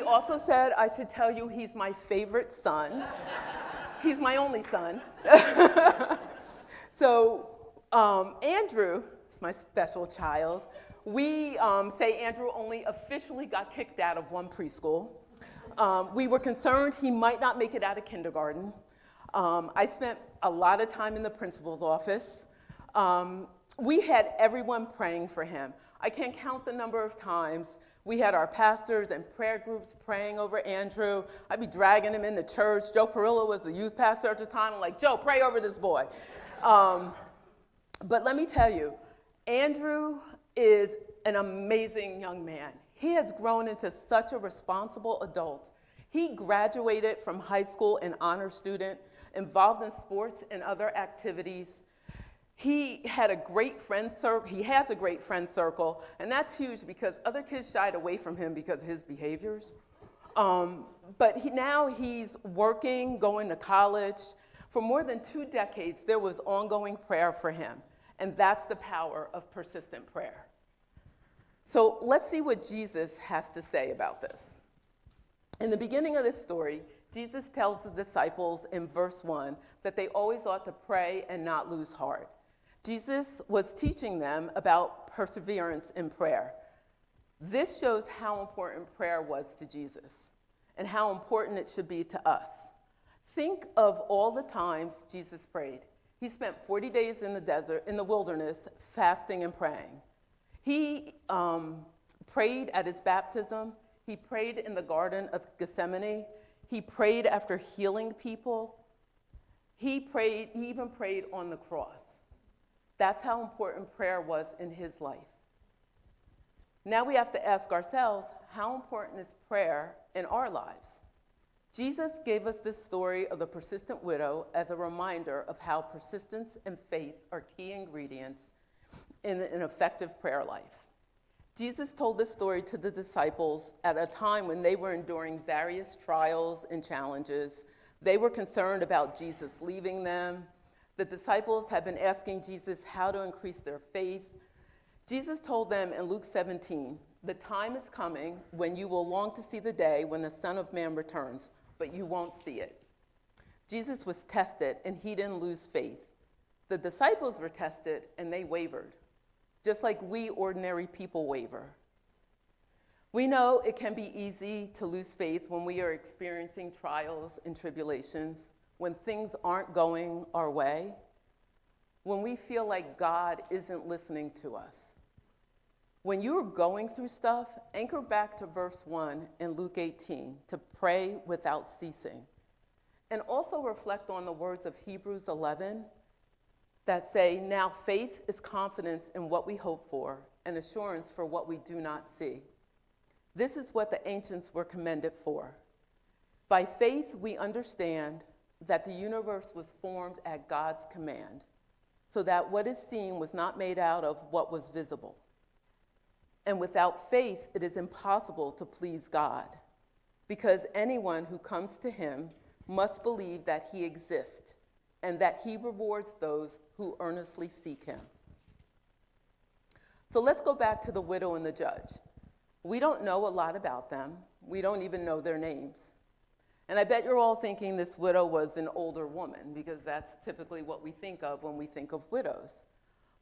also said I should tell you he's my favorite son. He's my only son. So Andrew is my special child. We say Andrew only officially got kicked out of one preschool. We were concerned he might not make it out of kindergarten. I spent a lot of time in the principal's office. We had everyone praying for him. I can't count the number of times we had our pastors and prayer groups praying over Andrew. I'd be dragging him into church. Joe Perillo was the youth pastor at the time. I'm like, Joe, pray over this boy. But let me tell you, Andrew is an amazing young man. He has grown into such a responsible adult. He graduated from high school an honor student, involved in sports and other activities. He had a great friend circle. He has a great friend circle, and that's huge because other kids shied away from him because of his behaviors. But now he's working, going to college. For more than 2 decades, there was ongoing prayer for him, and that's the power of persistent prayer. So let's see what Jesus has to say about this. In the beginning of this story, Jesus tells the disciples in verse 1 that they always ought to pray and not lose heart. Jesus was teaching them about perseverance in prayer. This shows how important prayer was to Jesus and how important it should be to us. Think of all the times Jesus prayed. He spent 40 days in the desert, in the wilderness, fasting and praying. He prayed at his baptism. He prayed in the Garden of Gethsemane. He prayed after healing people. He even prayed on the cross. That's how important prayer was in his life. Now we have to ask ourselves, how important is prayer in our lives? Jesus gave us this story of the persistent widow as a reminder of how persistence and faith are key ingredients in an effective prayer life. Jesus told this story to the disciples at a time when they were enduring various trials and challenges. They were concerned about Jesus leaving them. The disciples had been asking Jesus how to increase their faith. Jesus told them in Luke 17, "The time is coming when you will long to see the day when the Son of Man returns, but you won't see it." Jesus was tested, and he didn't lose faith. The disciples were tested, and they wavered, just like we ordinary people waver. We know it can be easy to lose faith when we are experiencing trials and tribulations, when things aren't going our way, when we feel like God isn't listening to us. When you're going through stuff, anchor back to verse 1 in Luke 18 to pray without ceasing. And also reflect on the words of Hebrews 11 that say, "Now faith is confidence in what we hope for and assurance for what we do not see." This is what the ancients were commended for. By faith, we understand that the universe was formed at God's command, so that what is seen was not made out of what was visible. And without faith, it is impossible to please God, because anyone who comes to him must believe that he exists and that he rewards those who earnestly seek him. So let's go back to the widow and the judge. We don't know a lot about them. We don't even know their names. And I bet you're all thinking this widow was an older woman, because that's typically what we think of when we think of widows.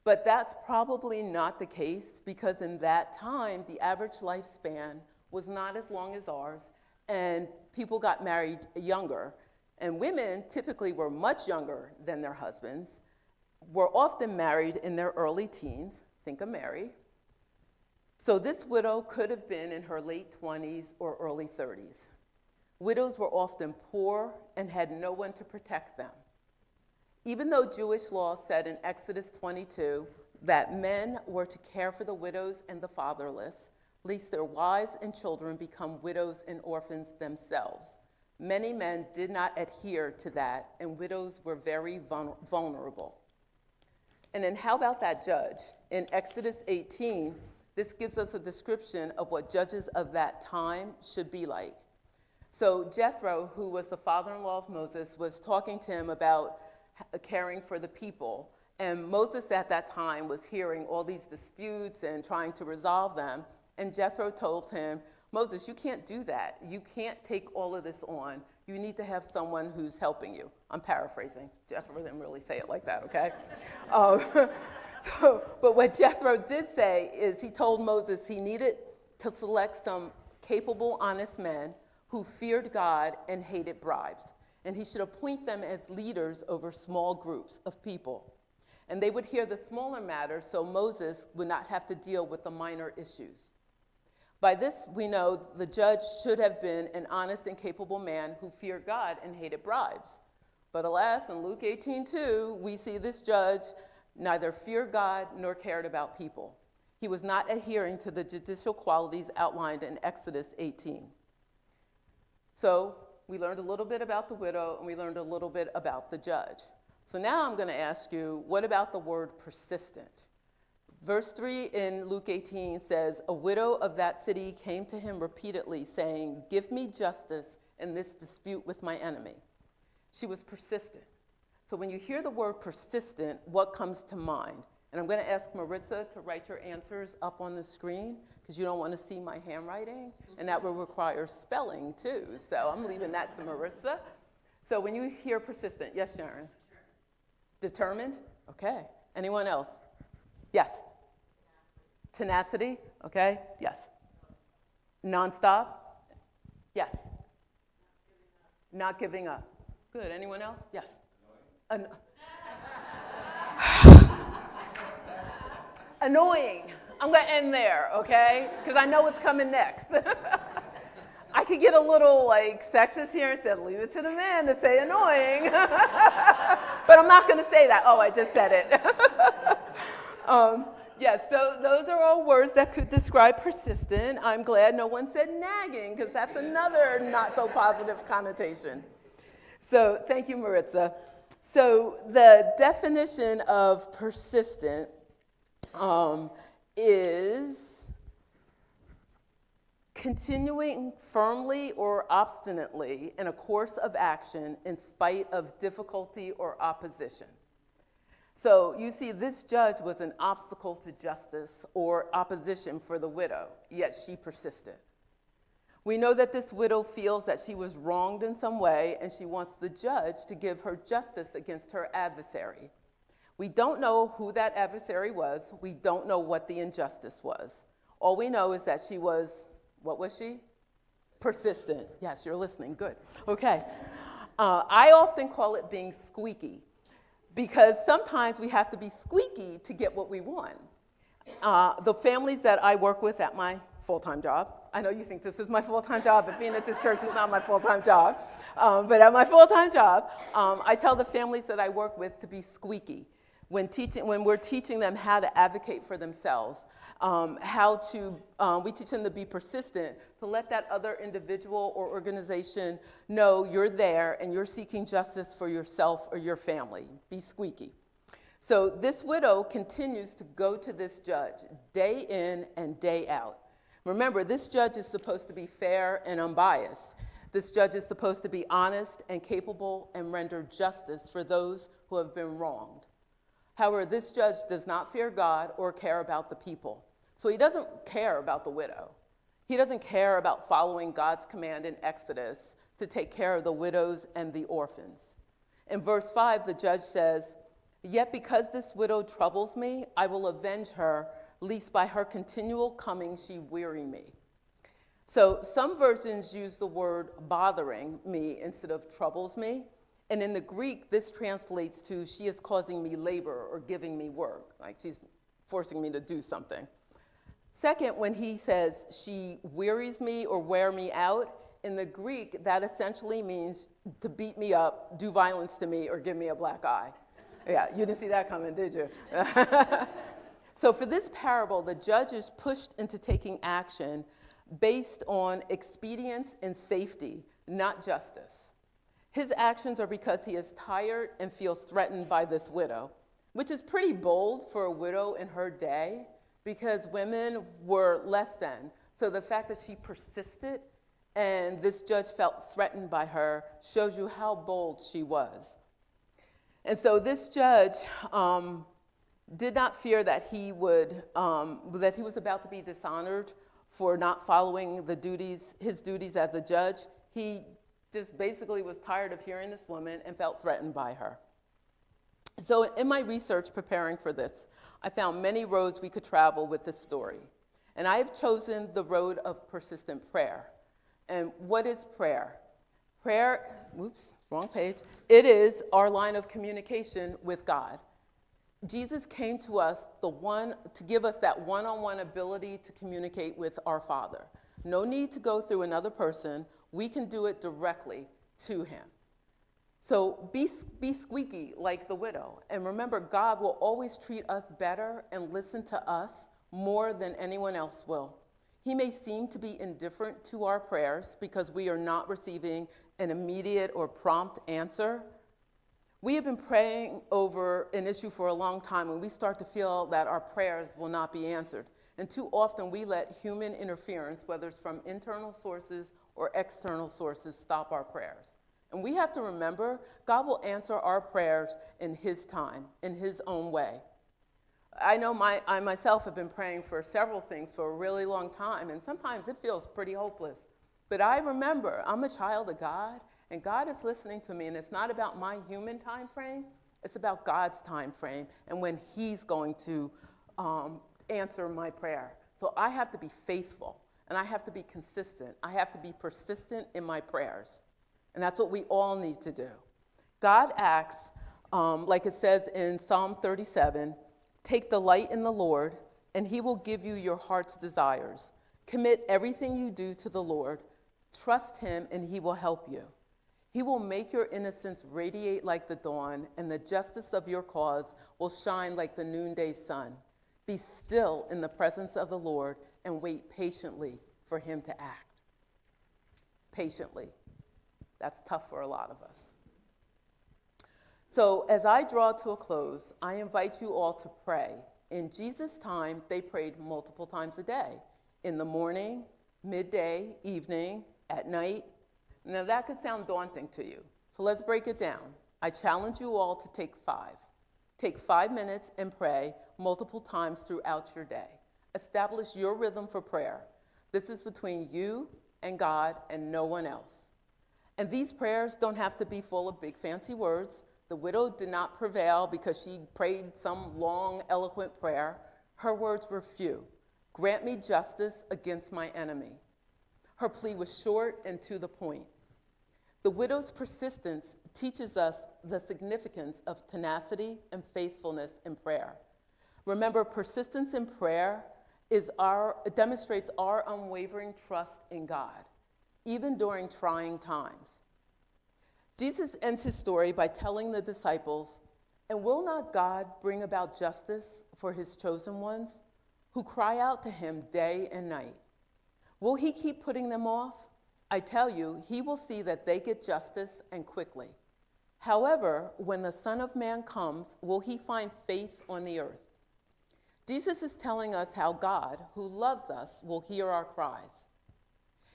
But that's probably not the case, because in that time, the average lifespan was not as long as ours, and people got married younger. And women typically were much younger than their husbands, were often married in their early teens. Think of Mary. So this widow could have been in her late 20s or early 30s. Widows were often poor and had no one to protect them. Even though Jewish law said in Exodus 22 that men were to care for the widows and the fatherless, lest their wives and children become widows and orphans themselves, many men did not adhere to that, and widows were very vulnerable. And then how about that judge? In Exodus 18, this gives us a description of what judges of that time should be like. So Jethro, who was the father-in-law of Moses, was talking to him about caring for the people. And Moses at that time was hearing all these disputes and trying to resolve them. And Jethro told him, Moses, you can't do that. You can't take all of this on. You need to have someone who's helping you. I'm paraphrasing. Jethro didn't really say it like that, okay? But what Jethro did say is he told Moses he needed to select some capable, honest men who feared God and hated bribes. And he should appoint them as leaders over small groups of people. And they would hear the smaller matters so Moses would not have to deal with the minor issues. By this, we know the judge should have been an honest and capable man who feared God and hated bribes. But alas, in Luke 18:2, we see this judge neither feared God nor cared about people. He was not adhering to the judicial qualities outlined in Exodus 18. So we learned a little bit about the widow, and we learned a little bit about the judge. So now I'm going to ask you, what about the word persistent? Verse 3 in Luke 18 says, a widow of that city came to him repeatedly, saying, give me justice in this dispute with my enemy. She was persistent. So when you hear the word persistent, what comes to mind? And I'm going to ask Maritza to write your answers up on the screen, because you don't want to see my handwriting, and that will require spelling too. So I'm leaving that to Maritza. So when you hear persistent, yes, Sharon? Determined? Okay. Anyone else? Yes. Tenacity? Okay. Yes. Nonstop? Yes. Not giving up. Good. Anyone else? Yes. Annoying. I'm going to end there, okay? Because I know what's coming next. I could get a little sexist here and say, leave it to the men to say annoying. But I'm not going to say that. Oh, I just said it. Yes, so those are all words that could describe persistent. I'm glad no one said nagging, because that's another not so positive connotation. So thank you, Maritza. So the definition of persistent is continuing firmly or obstinately in a course of action in spite of difficulty or opposition. So you see, this judge was an obstacle to justice or opposition for the widow, yet she persisted. We know that this widow feels that she was wronged in some way, and she wants the judge to give her justice against her adversary. We don't know who that adversary was. We don't know what the injustice was. All we know is that she was, what was she? Persistent. Yes, you're listening. Good. Okay. I often call it being squeaky, because sometimes we have to be squeaky to get what we want. The families that I work with at my full-time job, I know you think this is my full-time job, but being at this church is not my full-time job. But at my full-time job, I tell the families that I work with to be squeaky when we're teaching them how to advocate for themselves, we teach them to be persistent, to let that other individual or organization know you're there and you're seeking justice for yourself or your family. Be squeaky. So this widow continues to go to this judge day in and day out. Remember, this judge is supposed to be fair and unbiased. This judge is supposed to be honest and capable and render justice for those who have been wronged. However, this judge does not fear God or care about the people. So he doesn't care about the widow. He doesn't care about following God's command in Exodus to take care of the widows and the orphans. In verse 5, the judge says, "Yet because this widow troubles me, I will avenge her, lest by her continual coming she weary me." So some versions use the word bothering me instead of troubles me. And in the Greek, this translates to she is causing me labor or giving me work, like she's forcing me to do something. Second, when he says she wearies me or wear me out, in the Greek, that essentially means to beat me up, do violence to me, or give me a black eye. Yeah, you didn't see that coming, did you? So for this parable, the judge is pushed into taking action based on expedience and safety, not justice. His actions are because he is tired and feels threatened by this widow, which is pretty bold for a widow in her day because women were less than. So the fact that she persisted and this judge felt threatened by her shows you how bold she was. And so this judge did not fear that he was about to be dishonored for not following his duties as a judge. He just basically was tired of hearing this woman and felt threatened by her. So in my research preparing for this, I found many roads we could travel with this story. And I have chosen the road of persistent prayer. And what is prayer? Prayer, wrong page. It is our line of communication with God. Jesus came to us to give us that one-on-one ability to communicate with our Father. No need to go through another person. We can do it directly to him. So be squeaky like the widow. And remember, God will always treat us better and listen to us more than anyone else will. He may seem to be indifferent to our prayers because we are not receiving an immediate or prompt answer. We have been praying over an issue for a long time when we start to feel that our prayers will not be answered. And too often we let human interference, whether it's from internal sources or external sources, stop our prayers. And we have to remember, God will answer our prayers in his time, in his own way. I know I myself have been praying for several things for a really long time, and sometimes it feels pretty hopeless. But I remember I'm a child of God, and God is listening to me, and it's not about my human time frame, it's about God's time frame and when he's going to answer my prayer. So I have to be faithful, and I have to be consistent. I have to be persistent in my prayers. And that's what we all need to do. God acts, like it says in Psalm 37, take delight in the Lord, and he will give you your heart's desires. Commit everything you do to the Lord. Trust him, and he will help you. He will make your innocence radiate like the dawn, and the justice of your cause will shine like the noonday sun. Be still in the presence of the Lord and wait patiently for him to act. Patiently. That's tough for a lot of us. So as I draw to a close, I invite you all to pray. In Jesus' time, they prayed multiple times a day. In the morning, midday, evening, at night. Now that could sound daunting to you. So let's break it down. I challenge you all to take 5. Take 5 minutes and pray multiple times throughout your day. Establish your rhythm for prayer. This is between you and God and no one else. And these prayers don't have to be full of big fancy words. The widow did not prevail because she prayed some long, eloquent prayer. Her words were few. Grant me justice against my enemy. Her plea was short and to the point. The widow's persistence teaches us the significance of tenacity and faithfulness in prayer. Remember, persistence in prayer demonstrates our unwavering trust in God, even during trying times. Jesus ends his story by telling the disciples, and will not God bring about justice for his chosen ones who cry out to him day and night? Will he keep putting them off? I tell you, he will see that they get justice and quickly. However, when the Son of Man comes, will he find faith on the earth? Jesus is telling us how God, who loves us, will hear our cries.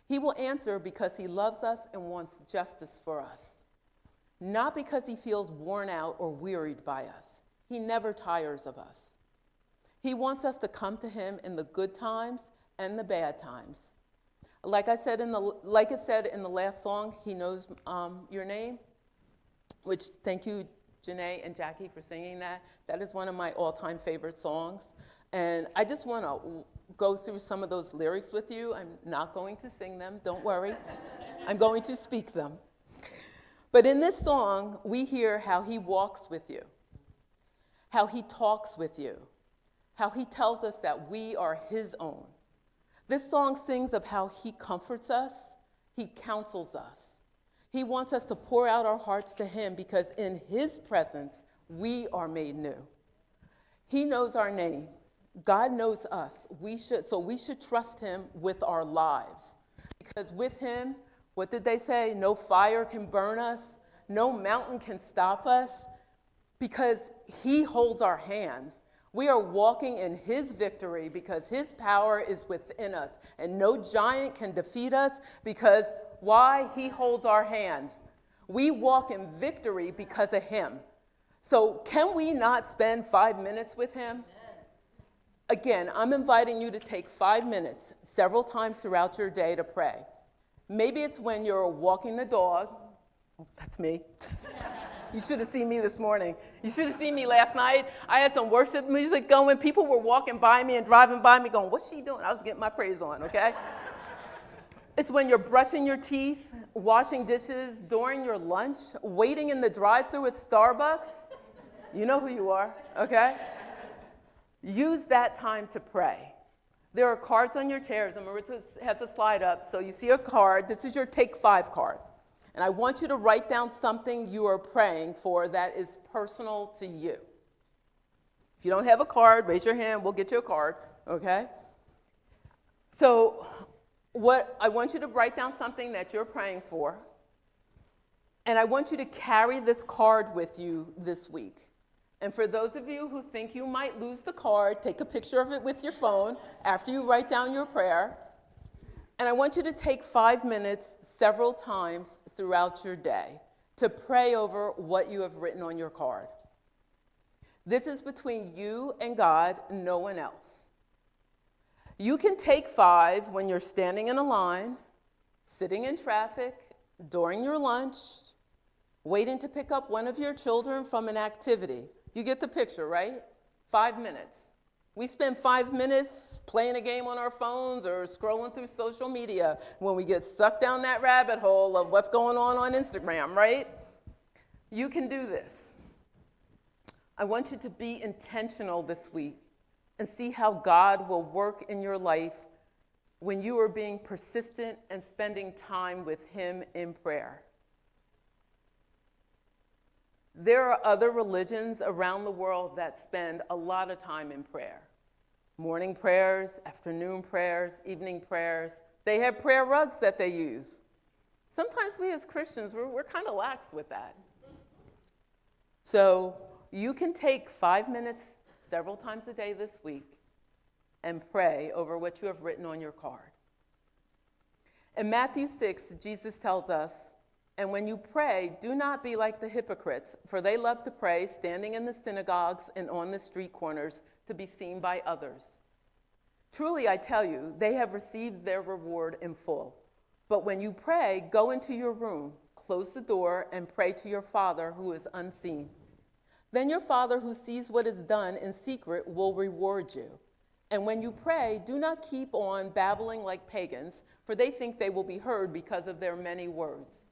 He will answer because he loves us and wants justice for us, not because he feels worn out or wearied by us. He never tires of us. He wants us to come to him in the good times and the bad times. Like it said in the last song, he knows your name, which thank you, Janae and Jackie, for singing that. That is one of my all-time favorite songs. And I just want to go through some of those lyrics with you. I'm not going to sing them, don't worry. I'm going to speak them. But in this song, we hear how he walks with you, how he talks with you, how he tells us that we are his own. This song sings of how he comforts us, he counsels us. He wants us to pour out our hearts to him because in his presence, we are made new. He knows our name. God knows us. We should trust him with our lives. Because with him, what did they say? No fire can burn us. No mountain can stop us. Because he holds our hands. We are walking in his victory because his power is within us. And no giant can defeat us because why? He holds our hands. We walk in victory because of him. So can we not spend 5 minutes with him? Again, I'm inviting you to take 5 minutes several times throughout your day to pray. Maybe it's when you're walking the dog. Oh, that's me. You should have seen me this morning. You should have seen me last night. I had some worship music going. People were walking by me and driving by me going, what's she doing? I was getting my praise on, okay? It's when you're brushing your teeth, washing dishes, during your lunch, waiting in the drive-thru at Starbucks. You know who you are, okay? Use that time to pray. There are cards on your chairs, and Maritza has a slide up. So you see a card. This is your Take 5 card. And I want you to write down something you are praying for that is personal to you. If you don't have a card, raise your hand. We'll get you a card, okay? So I want you to write down something that you're praying for. And I want you to carry this card with you this week. And for those of you who think you might lose the card, take a picture of it with your phone after you write down your prayer. And I want you to take 5 minutes several times throughout your day to pray over what you have written on your card. This is between you and God, no one else. You can take 5 when you're standing in a line, sitting in traffic, during your lunch, waiting to pick up one of your children from an activity. You get the picture, right? 5 minutes. We spend 5 minutes playing a game on our phones or scrolling through social media when we get sucked down that rabbit hole of what's going on Instagram, right? You can do this. I want you to be intentional this week and see how God will work in your life when you are being persistent and spending time with Him in prayer. There are other religions around the world that spend a lot of time in prayer. Morning prayers, afternoon prayers, evening prayers. They have prayer rugs that they use. Sometimes we as Christians, we're kind of lax with that. So you can take 5 minutes several times a day this week and pray over what you have written on your card. In Matthew 6, Jesus tells us, and when you pray, do not be like the hypocrites, for they love to pray standing in the synagogues and on the street corners to be seen by others. Truly, I tell you, they have received their reward in full. But when you pray, go into your room, close the door, and pray to your Father who is unseen. Then your Father who sees what is done in secret will reward you. And when you pray, do not keep on babbling like pagans, for they think they will be heard because of their many words.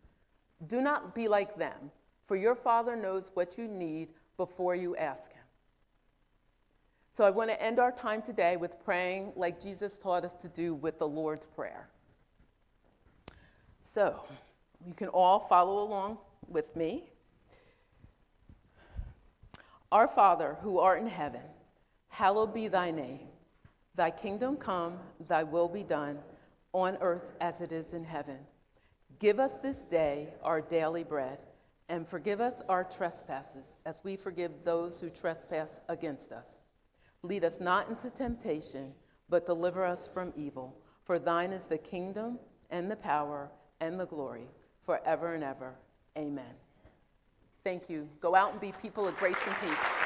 Do not be like them, for your Father knows what you need before you ask Him. So I want to end our time today with praying like Jesus taught us to do with the Lord's Prayer. So you can all follow along with me. Our Father, who art in heaven, hallowed be thy name. Thy kingdom come, thy will be done, on earth as it is in heaven. Give us this day our daily bread, and forgive us our trespasses, as we forgive those who trespass against us. Lead us not into temptation, but deliver us from evil. For thine is the kingdom, and the power, and the glory, forever and ever. Amen. Thank you. Go out and be people of grace and peace.